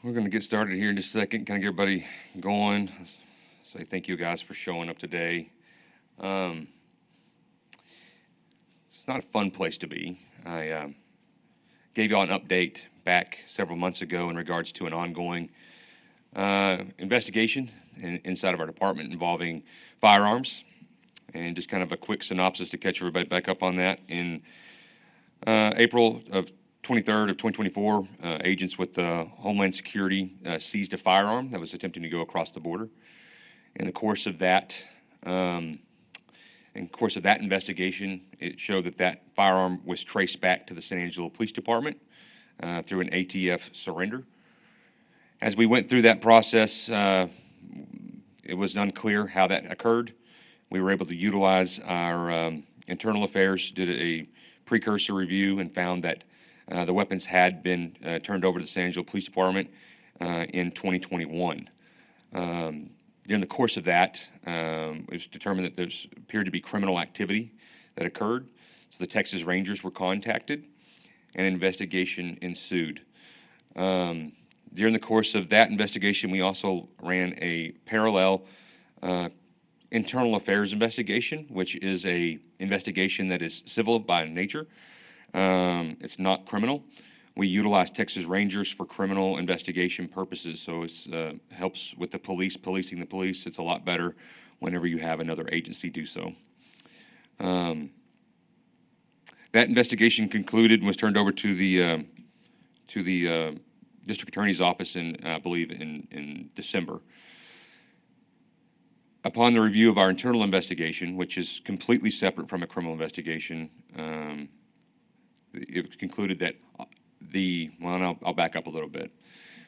We're going to get started here in just a second, kind of get everybody going. Say thank you guys for showing up today. It's not a fun place to be. I gave y'all an update back several months ago in regards to an ongoing investigation inside of our department involving firearms, and just kind of a quick synopsis to catch everybody back up on that. In April of 23rd of 2024, agents with Homeland Security seized a firearm that was attempting to go across the border. In the course of that, investigation, it showed that that firearm was traced back to the San Angelo Police Department through an ATF surrender. As we went through that process, it was unclear how that occurred. We were able to utilize our internal affairs, did a precursor review, and found that the weapons had been turned over to the San Angelo Police Department in 2021. During the course of that, it was determined that there appeared to be criminal activity that occurred. So the Texas Rangers were contacted, and an investigation ensued. During the course of that investigation, we also ran a parallel internal affairs investigation, which is a investigation that is civil by nature. It's not criminal. We utilize Texas Rangers for criminal investigation purposes, so it helps with the police, policing the police. It's a lot better whenever you have another agency do so. That investigation concluded and was turned over to the district attorney's office I believe in December. Upon the review of our internal investigation, which is completely separate from a criminal investigation, it was concluded that I'll back up a little bit.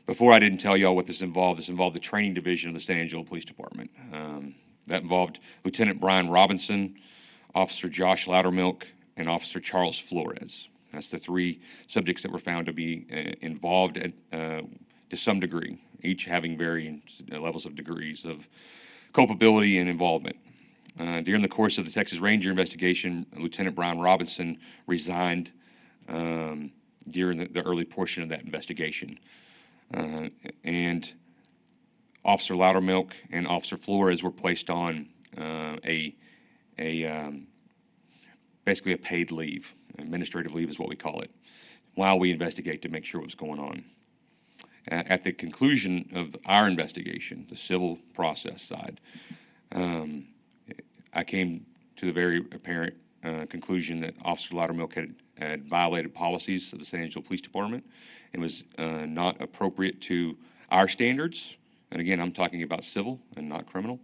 Before, I didn't tell y'all what this involved. This involved the training division of the San Angelo Police Department. That involved Lieutenant Brian Robinson, Officer Josh Loudermilk, and Officer Charles Flores. That's the three subjects that were found to be involved to some degree, each having varying levels of degrees of culpability and involvement. During the course of the Texas Ranger investigation, Lieutenant Brian Robinson resigned during the early portion of that investigation. And Officer Loudermilk and Officer Flores were placed on basically a paid leave. Administrative leave is what we call it, while we investigate to make sure what's going on. At the conclusion of our investigation, the civil process side, I came to the very apparent conclusion that Officer Loudermilk had violated policies of the San Angelo Police Department and was not appropriate to our standards. And again, I'm talking about civil and not criminal.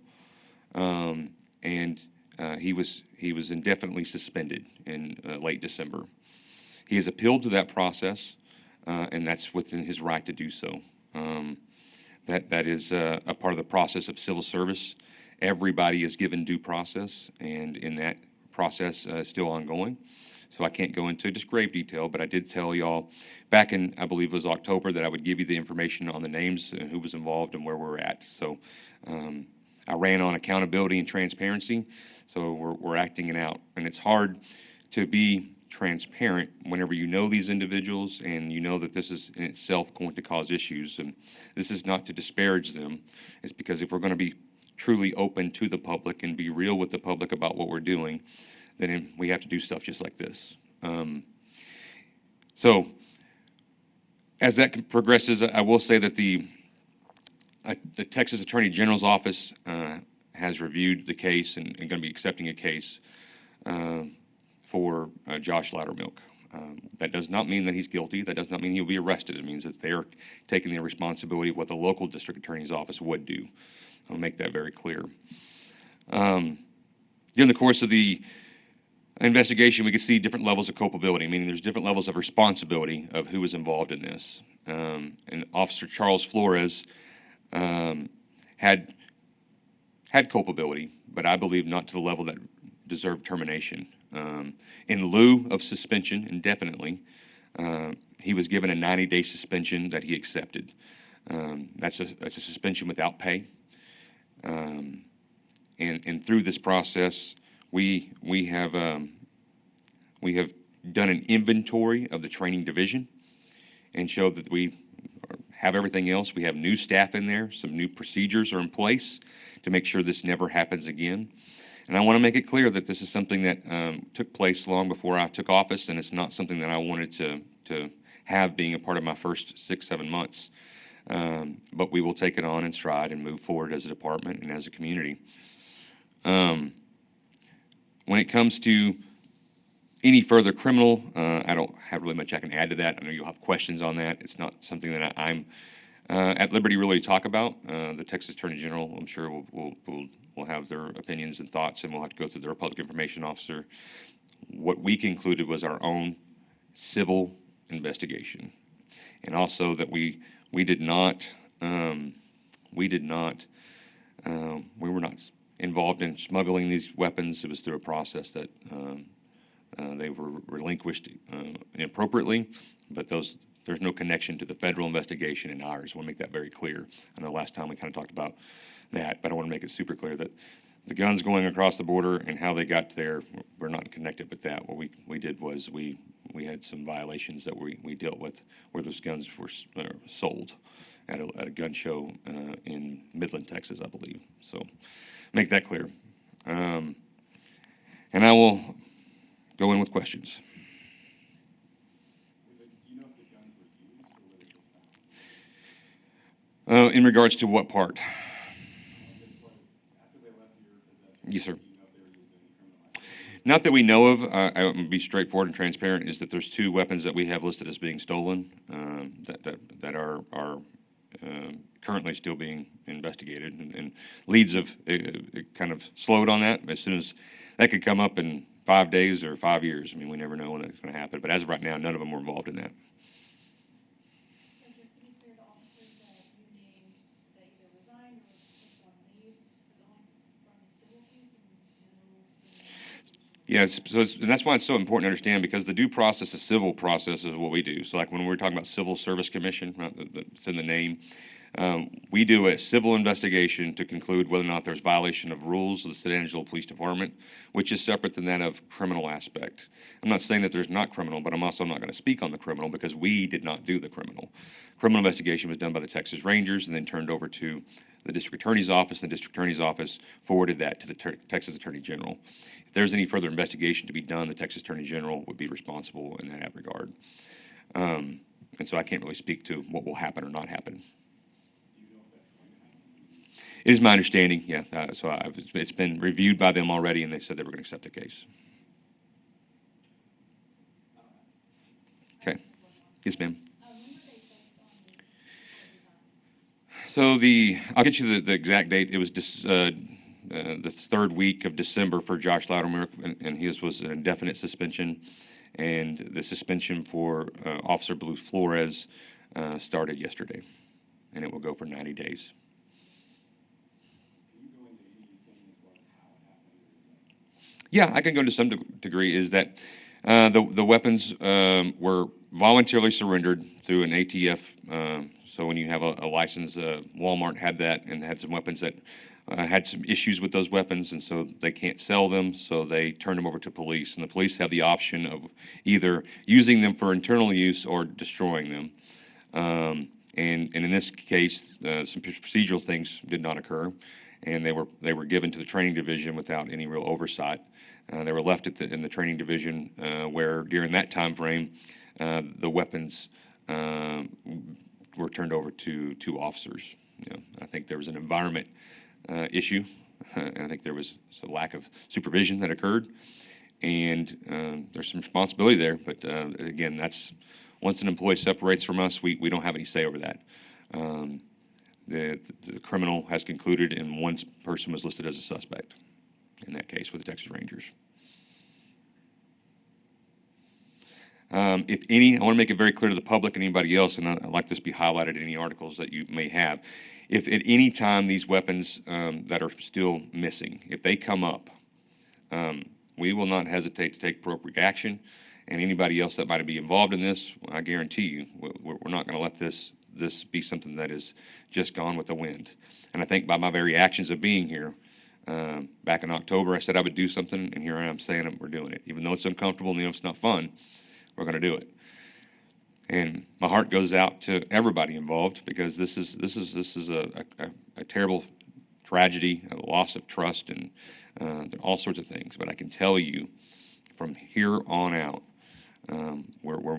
He was indefinitely suspended in late December. He has appealed to that process, and that's within his right to do so. That is a part of the process of civil service. Everybody is given due process, and in that process still ongoing. So I can't go into just grave detail, but I did tell y'all back in, I believe it was October, that I would give you the information on the names and who was involved and where we're at. So I ran on accountability and transparency, so we're acting it out. And it's hard to be transparent whenever you know these individuals and you know that this is in itself going to cause issues. And this is not to disparage them. It's because if we're going to be truly open to the public and be real with the public about what we're doing, then we have to do stuff just like this. So as that progresses, I will say that the Texas Attorney General's office has reviewed the case and going to be accepting a case for Josh Loudermilk. That does not mean that he's guilty. That does not mean he'll be arrested. It means that they're taking the responsibility of what the local district attorney's office would do. I'll make that very clear. During the course of the investigation, we could see different levels of culpability, meaning there's different levels of responsibility of who was involved in this. And Officer Charles Flores had culpability, but I believe not to the level that deserved termination. In lieu of suspension indefinitely, he was given a 90-day suspension that he accepted. That's a suspension without pay. And through this process, we have done an inventory of the training division and showed that we have everything else. We have new staff in there. Some new procedures are in place to make sure this never happens again. And I want to make it clear that this is something that took place long before I took office, and it's not something that I wanted to have being a part of my first 6-7 months. But we will take it on in stride and move forward as a department and as a community. When it comes to any further criminal, I don't have really much I can add to that. I know you'll have questions on that. It's not something that I'm at liberty really to talk about. The Texas Attorney General, I'm sure, will have their opinions and thoughts, and we'll have to go through the Public Information Officer. What we concluded was our own civil investigation, and also that we were not involved in smuggling these weapons. It was through a process that they were relinquished inappropriately, but there's no connection to the federal investigation and ours. I want to make that very clear. I know last time we kind of talked about that, but I want to make it super clear that the guns going across the border and how they got there, we're not connected with that. What we did was we had some violations that we dealt with where those guns were sold at a gun show in Midland, Texas, I believe. So make that clear. And I will go in with questions. In regards to what part? Yes, sir. Not that we know of. I would be straightforward and transparent. Is that there's 2 weapons that we have listed as being stolen that are currently still being investigated, and leads have kind of slowed on that. As soon as that could come up in 5 days or 5 years. I mean, we never know when it's going to happen. But as of right now, none of them were involved in that. So just to be clear, the officers that you named that either resigned or just on leave was only from the civil case and no. Yeah, and that's why it's so important to understand, because the due process, the civil process, is what we do. So like when we're talking about Civil Service Commission, right, it's in the name, we do a civil investigation to conclude whether or not there's violation of rules of the San Angelo Police Department, which is separate than that of criminal aspect. I'm not saying that there's not criminal, but I'm also not going to speak on the criminal because we did not do the criminal. Criminal investigation was done by the Texas Rangers and then turned over to the District Attorney's Office, and the District Attorney's Office forwarded that to the Texas Attorney General. If there's any further investigation to be done, the Texas Attorney General would be responsible in that regard. And so I can't really speak to what will happen or not happen. It is my understanding, yeah. It's been reviewed by them already, and they said they were going to accept the case. Okay. Yes, ma'am. So I'll get you the exact date. It was the 3rd week of December for Josh Loudermilk, and his was an indefinite suspension. And the suspension for Officer Blue Flores started yesterday, and it will go for 90 days. Yeah, I can go to some degree. Is that the weapons were voluntarily surrendered through an ATF. So when you have a license, Walmart had that and had some weapons that had some issues with those weapons, and so they can't sell them, so they turned them over to police. And the police have the option of either using them for internal use or destroying them. And in this case, some procedural things did not occur, and they were given to the training division without any real oversight. They were left in the training division where during that time frame, the weapons were turned over to 2 officers. You know, I think there was an environment issue, and I think there was a lack of supervision that occurred, and there's some responsibility there. But again, that's once an employee separates from us, we don't have any say over that. The criminal has concluded, and one person was listed as a suspect in that case with the Texas Rangers. If any, I want to make it very clear to the public and anybody else, and I'd like this to be highlighted in any articles that you may have. If at any time these weapons that are still missing, if they come up, we will not hesitate to take appropriate action. And anybody else that might be involved in this, I guarantee you, we're not going to let this be something that is just gone with the wind. And I think by my very actions of being here, back in October, I said I would do something, and here I am saying we're doing it. Even though it's uncomfortable and it's not fun, we're going to do it. And my heart goes out to everybody involved, because this is a terrible tragedy, a loss of trust, and all sorts of things. But I can tell you, from here on out,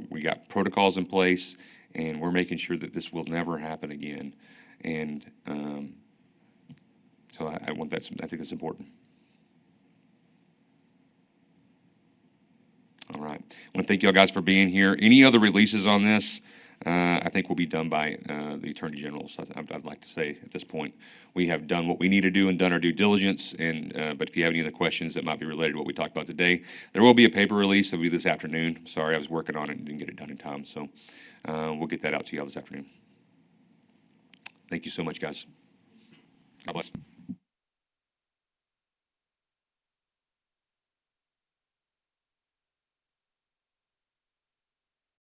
we got protocols in place, and we're making sure that this will never happen again. And so I want that. I think that's important. All right. I want to thank y'all guys for being here. Any other releases on this, I think will be done by the Attorney General. So I'd like to say at this point, we have done what we need to do and done our due diligence. And but if you have any other questions that might be related to what we talked about today, there will be a paper release that will be this afternoon. Sorry, I was working on it and didn't get it done in time. So we'll get that out to y'all this afternoon. Thank you so much, guys. God bless.